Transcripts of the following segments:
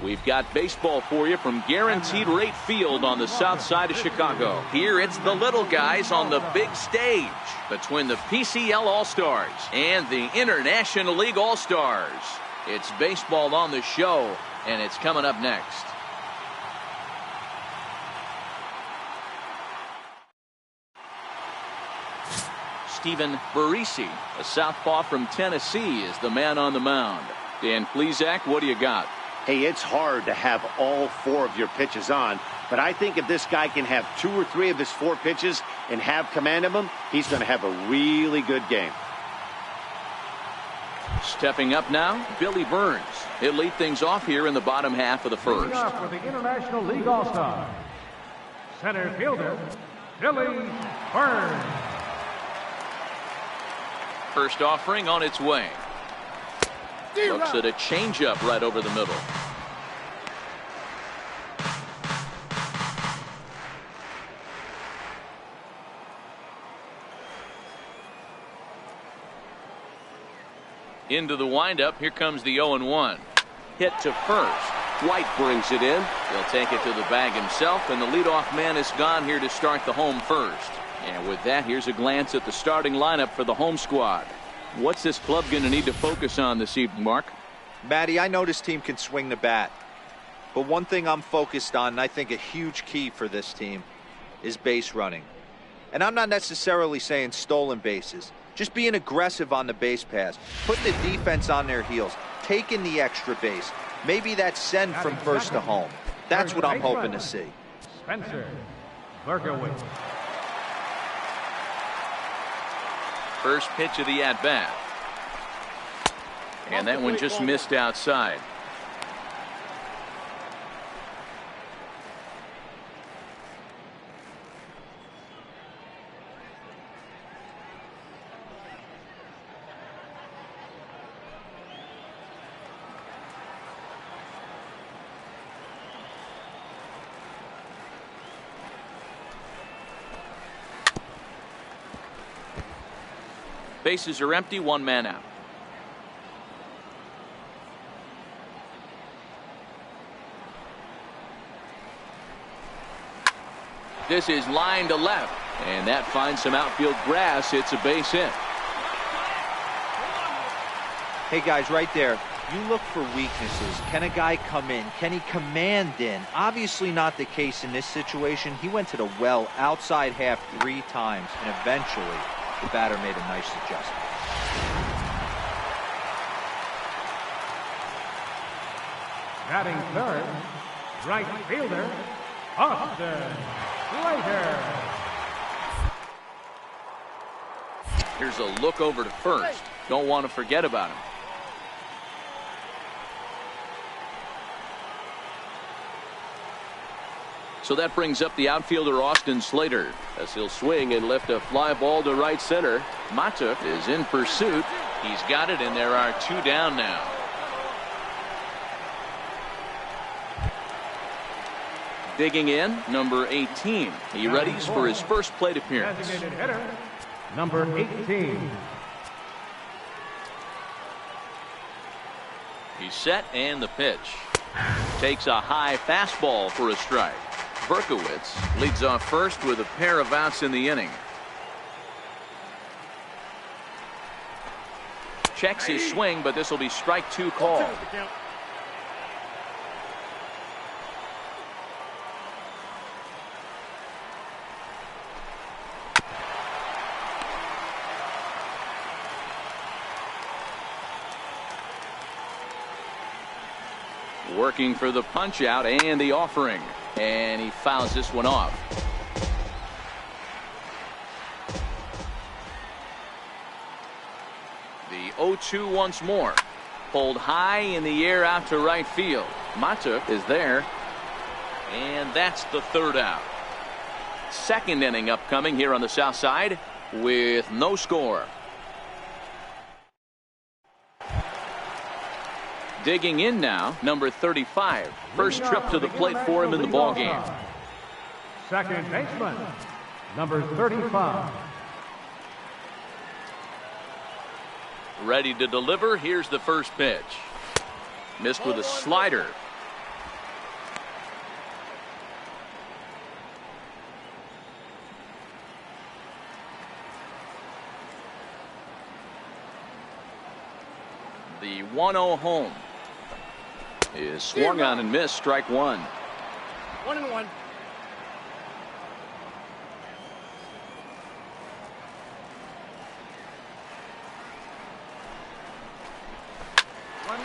We've got baseball for you from Guaranteed Rate Field on the south side of Chicago. Here it's the little guys on the big stage between the PCL All-Stars and the International League All-Stars. It's baseball on the show, and it's coming up next. Steven Barisi, a southpaw from Tennessee, is the man on the mound. Dan Plesac, what do you got? Hey, it's hard to have all 4 of your pitches on, but I think if this guy can have 2 or 3 of his 4 pitches and have command of them, he's going to have a really good game. Stepping up now, Billy Burns. He'll lead things off here in the bottom half of the first. Up for the International League All-Star, center fielder, Billy Burns. First offering on its way. Looks at a changeup right over the middle. Into the windup. Here comes the 0-1. Hit to first. White brings it in. He'll take it to the bag himself, and the leadoff man is gone here to start the home first. And with that, here's a glance at the starting lineup for the home squad. What's this club going to need to focus on this evening, Mark? Matty, I know this team can swing the bat. But one thing I'm focused on, and I think a huge key for this team, is base running. And I'm not necessarily saying stolen bases. Just being aggressive on the base pass. Putting the defense on their heels. Taking the extra base. Maybe that's send from first to home. That's what I'm hoping to see. Spencer Berkowitz. First pitch of the at-bat. And that one just missed outside. Bases are empty, 1 man out. This is line to left, and that finds some outfield grass. It's a base hit. Hey guys, right there, you look for weaknesses. Can a guy come in? Can he command in? Obviously not the case in this situation. He went to the well outside half 3 times, and eventually the batter made a nice adjustment. Batting third, right fielder, Austin Slater. Here's a look over to first. Don't want to forget about him. So that brings up the outfielder Austin Slater as he'll swing and lift a fly ball to right center. Mata is in pursuit. He's got it, and there are 2 down now. Digging in, number 18. He readies for his first plate appearance. Designated hitter, number 18. He's set, and the pitch. Takes a high fastball for a strike. Berkowitz leads off first with a pair of outs in the inning. Checks his swing, but this will be strike 2 called. Working for the punch out and the offering, and he fouls this one off. The 0-2 once more. Pulled high in the air out to right field. Mata is there, and that's the 3rd out. 2nd inning upcoming here on the south side with no score. Digging in now, number 35. First trip to the plate for him in the ballgame. Second baseman, number 35. Ready to deliver. Here's the first pitch. Missed with a slider. The 1-0 home is swung on and missed. Strike one. 1-1.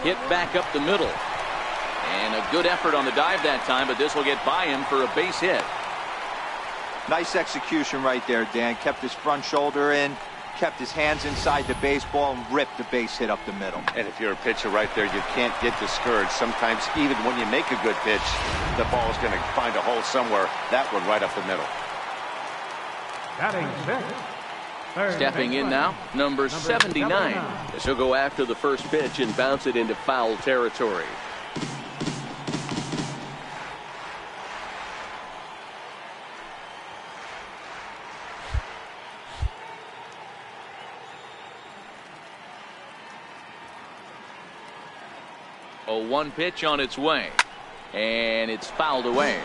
Hit back up the middle. And a good effort on the dive that time, but this will get by him for a base hit. Nice execution right there, Dan. Kept his front shoulder in, kept his hands inside the baseball, and ripped the base hit up the middle. And if you're a pitcher right there, you can't get discouraged. Sometimes even when you make a good pitch, the ball is going to find a hole somewhere. That one right up the middle. Batting sixth. Third Stepping in now, number 79. As he'll go after the first pitch and bounce it into foul territory. A 1 pitch on its way, and it's fouled away.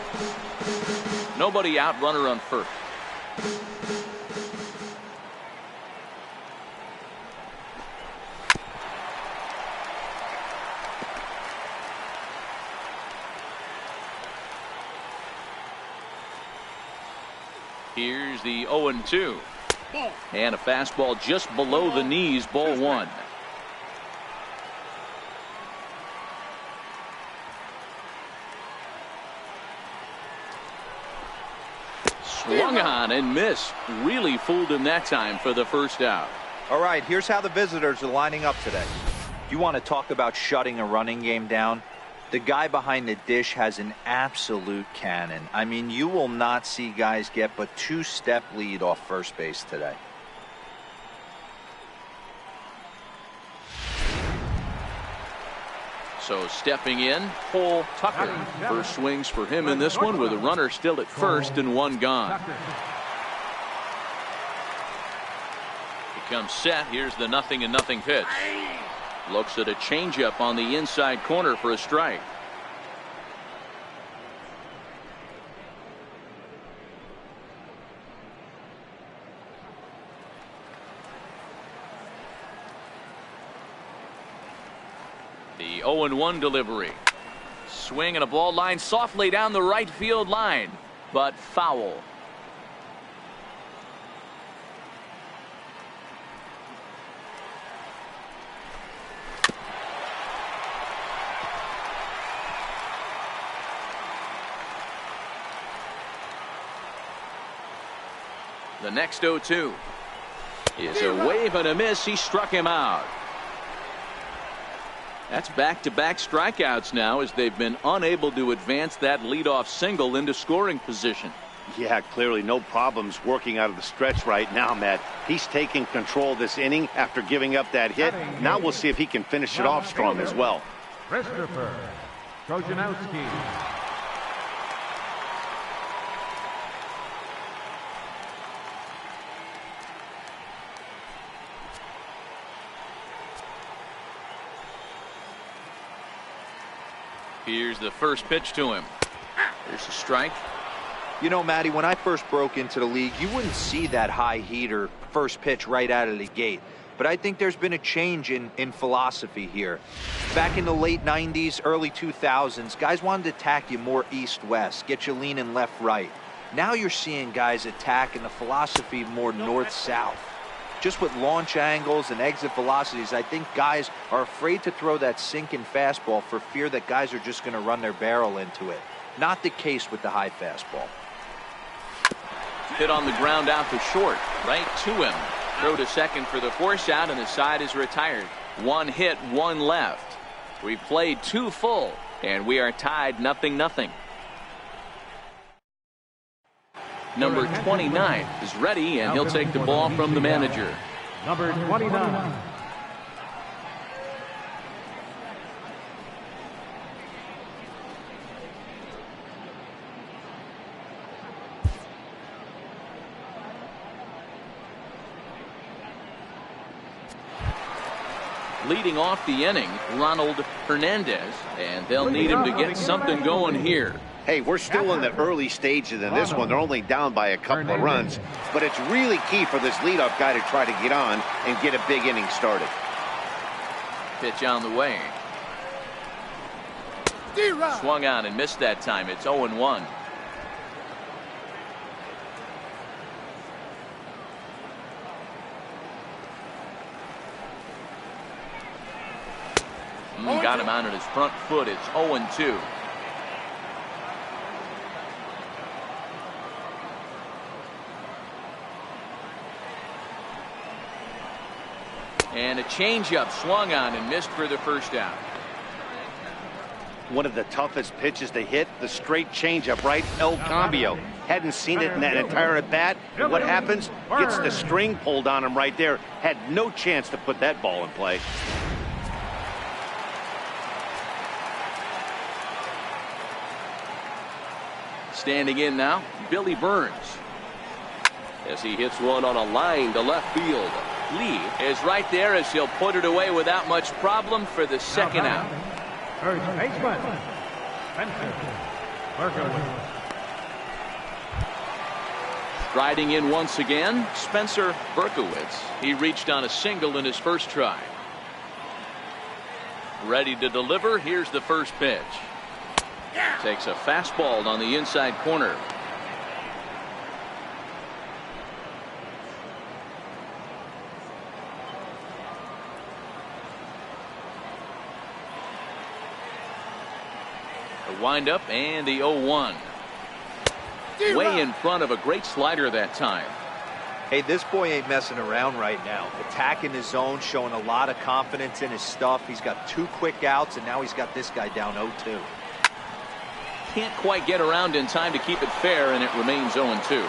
Nobody out, runner on first. Here's the 0-2. And a fastball just below the knees, ball one. Swung on and missed. Really fooled him that time for the first out. All right, here's how the visitors are lining up today. You want to talk about shutting a running game down? The guy behind the dish has an absolute cannon. I mean, you will not see guys get but 2-step lead off first base today. So stepping in, Cole Tucker. First swings for him in this one with a runner still at first and one gone. He comes set. Here's the 0-0 pitch. Looks at a changeup on the inside corner for a strike. The 0-1 delivery. Swing and a ball line softly down the right field line, but foul. The next 0-2 is a wave and a miss. He struck him out. That's back-to-back strikeouts now as they've been unable to advance that leadoff single into scoring position. Yeah, clearly no problems working out of the stretch right now, Matt. He's taking control this inning after giving up that hit. Now we'll see if he can finish it off strong as well. Christopher Trojanowski. Here's the first pitch to him. There's a strike. You know, Matty, when I first broke into the league, you wouldn't see that high heater first pitch right out of the gate. But I think there's been a change in philosophy here. Back in the late 90s, early 2000s, guys wanted to attack you more east-west, get you leaning left-right. Now you're seeing guys attack in the philosophy more north-south. Just with launch angles and exit velocities, I think guys are afraid to throw that sinking fastball for fear that guys are just going to run their barrel into it. Not the case with the high fastball. Hit on the ground out to short, right to him. Throw to second for the force out, and the side is retired. One hit, one left. We played 2 full, and we are tied 0-0. Number 29 is ready, and he'll take the ball from the manager. Number 29. Leading off the inning, Ronald Hernandez, and they'll need him to get something going here. Hey, we're still in the early stages in this one. They're only down by a couple of runs, but it's really key for this leadoff guy to try to get on and get a big inning started. Pitch on the way. Swung on and missed that time. It's 0-1. Got him on his front foot. It's 0-2. And a changeup swung on and missed for the first out. One of the toughest pitches to hit, the straight changeup, right? El Cambio. Hadn't seen it in that entire at bat. And what happens? Gets the string pulled on him right there. Had no chance to put that ball in play. Standing in now, Billy Burns. As he hits one on a line to left field. Lee is right there as he'll put it away without much problem for the second out. First baseman, Spencer Berkowitz. Striding in once again, Spencer Berkowitz. He reached on a single in his first try. Ready to deliver. Here's the first pitch. Takes a fastball on the inside corner. The windup and the 0-1. Way in front of a great slider that time. Hey, this boy ain't messing around right now. Attacking his zone, showing a lot of confidence in his stuff. He's got 2 quick outs, and now he's got this guy down 0-2. Can't quite get around in time to keep it fair, and it remains 0-2.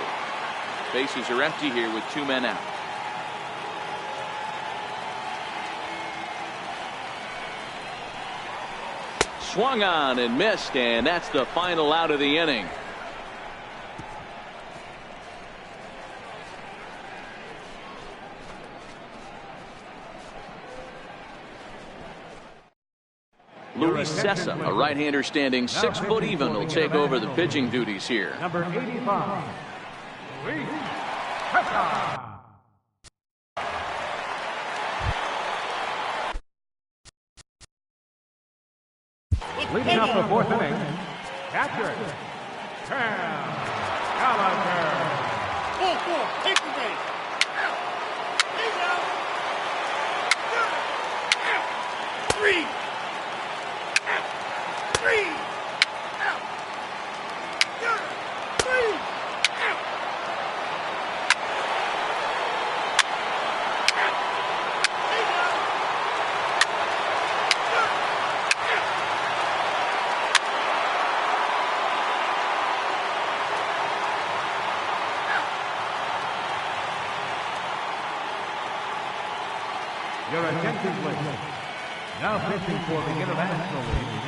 Bases are empty here with 2 men out. Swung on and missed, and that's the final out of the inning. Luis Sessa, a right-hander standing 6 foot even, will take over the pitching duties here. Number 85, Luis Sessa. Leading up the 4th inning, catcher, Cam Gallagher. 4-4, take the base. He's out. 3. 3. Out. 3. Out. Your attention, please. Now pitching for the International League.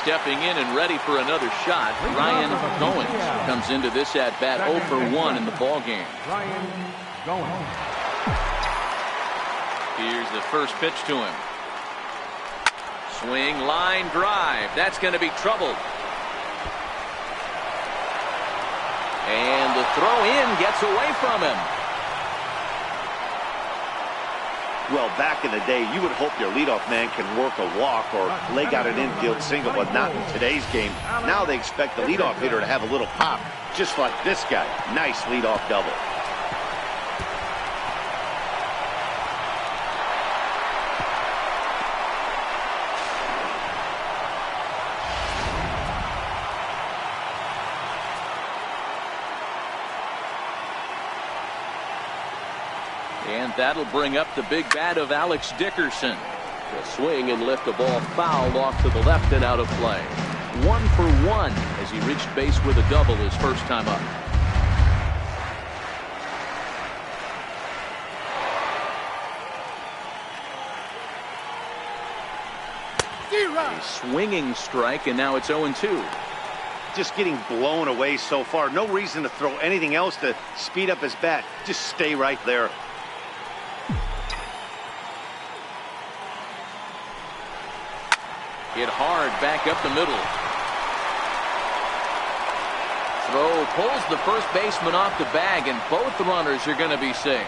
Stepping in and ready for another shot, Ryan Goins comes into this at bat 0 for 1 in the ball game. Ryan Goins. Here's the first pitch to him. Swing, line drive. That's going to be trouble. And the throw in gets away from him. Well, back in the day, you would hope your leadoff man can work a walk or leg out an infield single, but not in today's game. Now they expect the leadoff hitter to have a little pop, just like this guy. Nice leadoff double. And that'll bring up the big bat of Alex Dickerson. The swing and lift the ball fouled off to the left and out of play. 1 for 1 as he reached base with a double his first time up. A swinging strike, and now it's 0-2. Just getting blown away so far. No reason to throw anything else to speed up his bat. Just stay right there. Hit hard back up the middle. Throw pulls the first baseman off the bag, and both runners are going to be safe.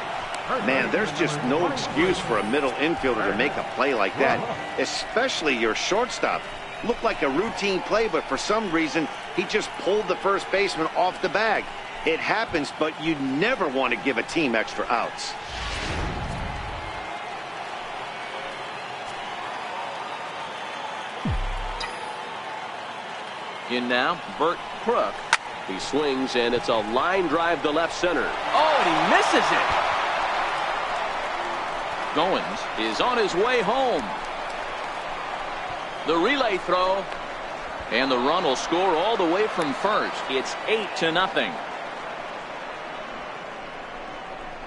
Man, there's just no excuse for a middle infielder to make a play like that, especially your shortstop. Looked like a routine play, but for some reason, he just pulled the first baseman off the bag. It happens, but you never want to give a team extra outs. In now, Bert Crook. He swings, and it's a line drive to left center. Oh, and he misses it. Goins is on his way home. The relay throw. And the run will score all the way from first. It's 8-0.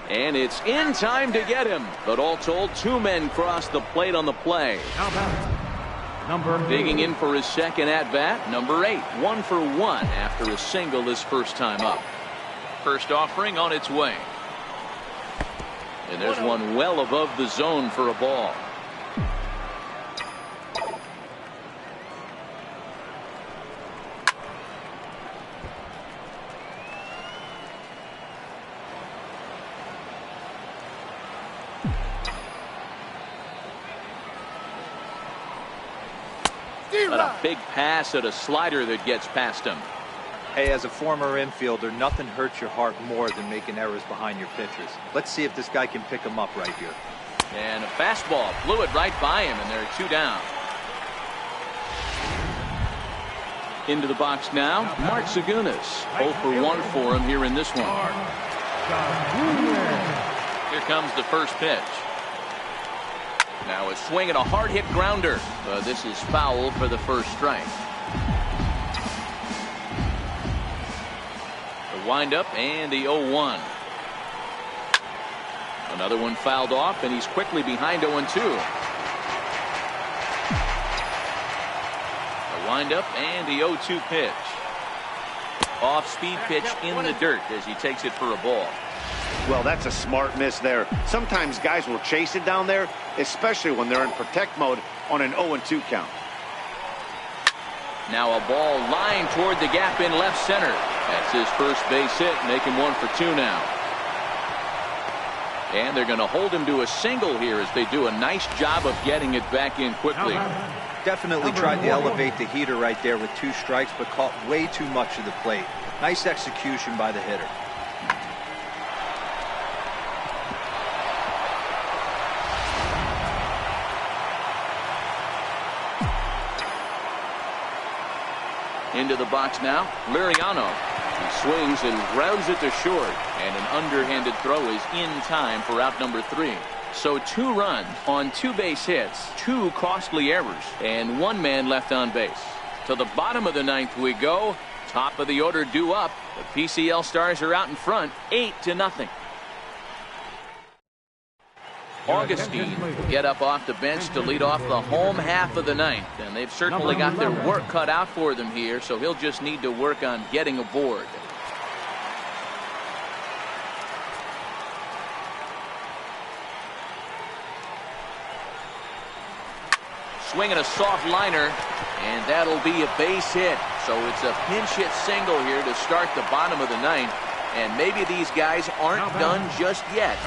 And it's in time to get him. But all told, 2 men cross the plate on the play. Digging in for his second at-bat, number 8. 1 for 1 after a single his first time up. First offering on its way. And there's one well above the zone for a ball. But a big pass at a slider that gets past him. Hey, as a former infielder, nothing hurts your heart more than making errors behind your pitchers. Let's see if this guy can pick him up right here. And a fastball flew it right by him, and there are 2 down. Into the box now, Mark Zagunis. 0 for 1 for him here in this one. Here comes the first pitch. Now a swing and a hard hit grounder. This is foul for the first strike. The windup and the 0-1. Another one fouled off, and he's quickly behind 0-2. The windup and the 0-2 pitch. Off-speed pitch in the dirt as he takes it for a ball. Well, that's a smart miss there. Sometimes guys will chase it down there, especially when they're in protect mode on an 0-2 count. Now a ball lined toward the gap in left center. That's his first base hit, making 1 for 2 now. And they're going to hold him to a single here as they do a nice job of getting it back in quickly. Definitely tried to elevate the heater right there with 2 strikes, but caught way too much of the plate. Nice execution by the hitter. Into the box now, Liriano. He swings and grounds it to short, and an underhanded throw is in time for out number 3. So 2 runs on 2 base hits, 2 costly errors, and 1 man left on base. To the bottom of the 9th we go. Top of the order due up. The PCL Stars are out in front, 8-0. Augustine will get up off the bench to lead off the home half of the 9th, and they've certainly got their work cut out for them here, so he'll just need to work on getting aboard. Swing and a soft liner, and that'll be a base hit. So it's a pinch hit single here to start the bottom of the 9th, and maybe these guys aren't done just yet.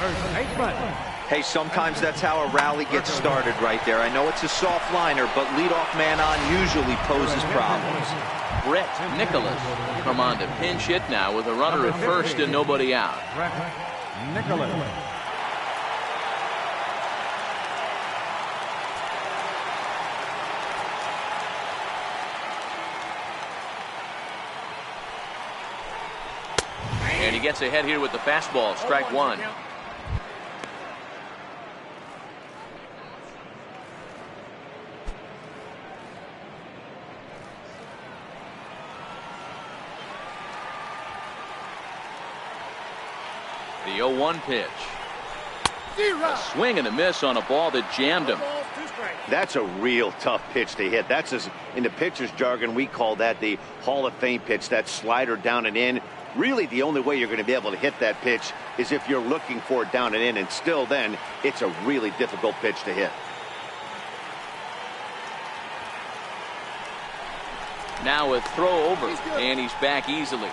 Hey, sometimes that's how a rally gets started right there. I know it's a soft liner, but leadoff man on usually poses problems. Brett Nicholas come on to pinch hit now with a runner at first and nobody out. Nicholas. And he gets ahead here with the fastball, strike 1. The 0-1 pitch. A swing and a miss on a ball that jammed him. That's a real tough pitch to hit. That's, as in the pitcher's jargon, we call that the Hall of Fame pitch. That slider down and in. Really, the only way you're going to be able to hit that pitch is if you're looking for it down and in, and still then, it's a really difficult pitch to hit. Now a throw over, and he's back easily.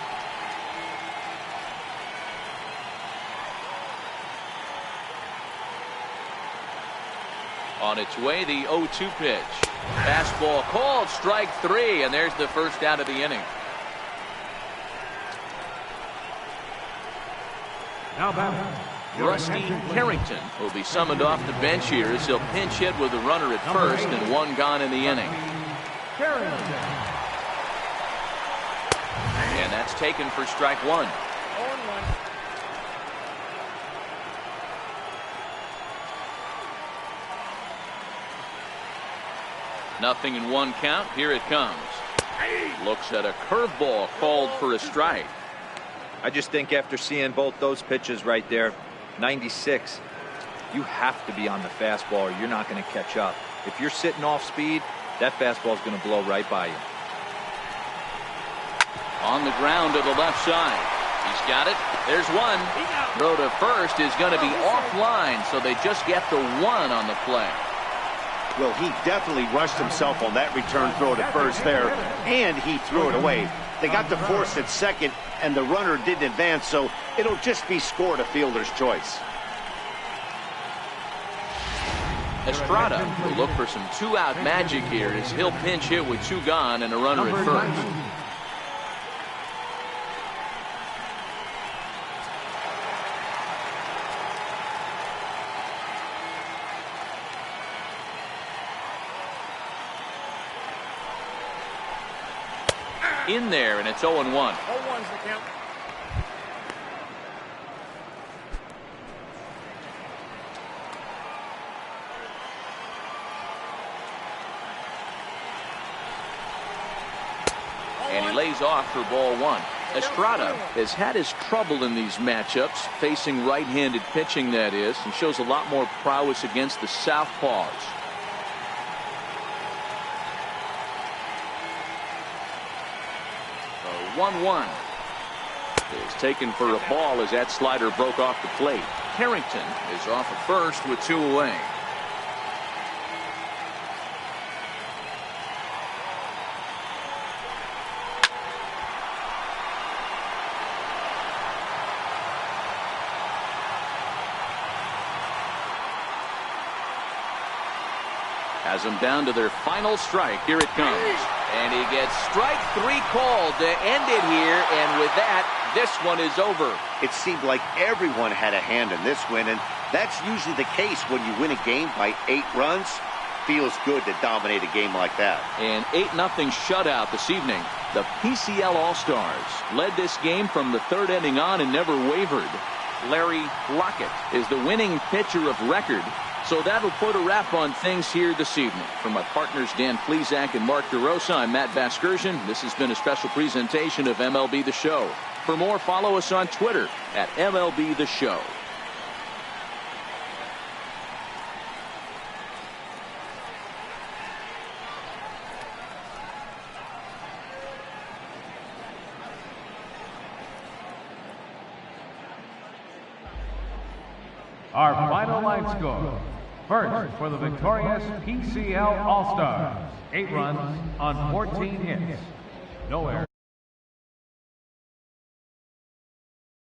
On its way, the 0-2 pitch. Fastball called, strike 3, and there's the first out of the inning. Now batting, Rusty Carrington will be summoned off the bench here as he'll pinch hit with a runner at first and 1 gone in the inning. And that's taken for strike 1. 0-1. Nothing in 1 count. Here it comes. Looks at a curveball called for a strike. I just think after seeing both those pitches right there, 96, you have to be on the fastball or you're not going to catch up. If you're sitting off speed, that fastball is going to blow right by you. On the ground to the left side. He's got it. There's 1. Throw to first is going to be offline, so they just get the 1 on the play. Well, he definitely rushed himself on that return throw to first there, and he threw it away. They got the force at second, and the runner didn't advance, so it'll just be scored a fielder's choice. Estrada will look for some 2-out magic here as he'll pinch hit with 2 gone and a runner at first. In there, and it's 0-1. 0-1's the count. And he lays off for ball 1. Estrada has had his trouble in these matchups, facing right-handed pitching, that is, and shows a lot more prowess against the southpaws. 1-1 is taken for a ball as that slider broke off the plate. Carrington is off at first with 2 away. Has them down to their final strike. Here it comes. And he gets strike 3 called to end it here. And with that, this one is over. It seemed like everyone had a hand in this win, and that's usually the case when you win a game by 8 runs. Feels good to dominate a game like that. An 8-0 shutout this evening. The PCL All-Stars led this game from the 3rd inning on and never wavered. Larry Hockett is the winning pitcher of record. So that'll put a wrap on things here this evening. From my partners Dan Plesac and Mark DeRosa, I'm Matt Vasgersian. This has been a special presentation of MLB The Show. For more, follow us on Twitter at MLB The Show. Our final line score. First, for the victorious PCL All-Stars, 8 runs on 14 hits. No errors.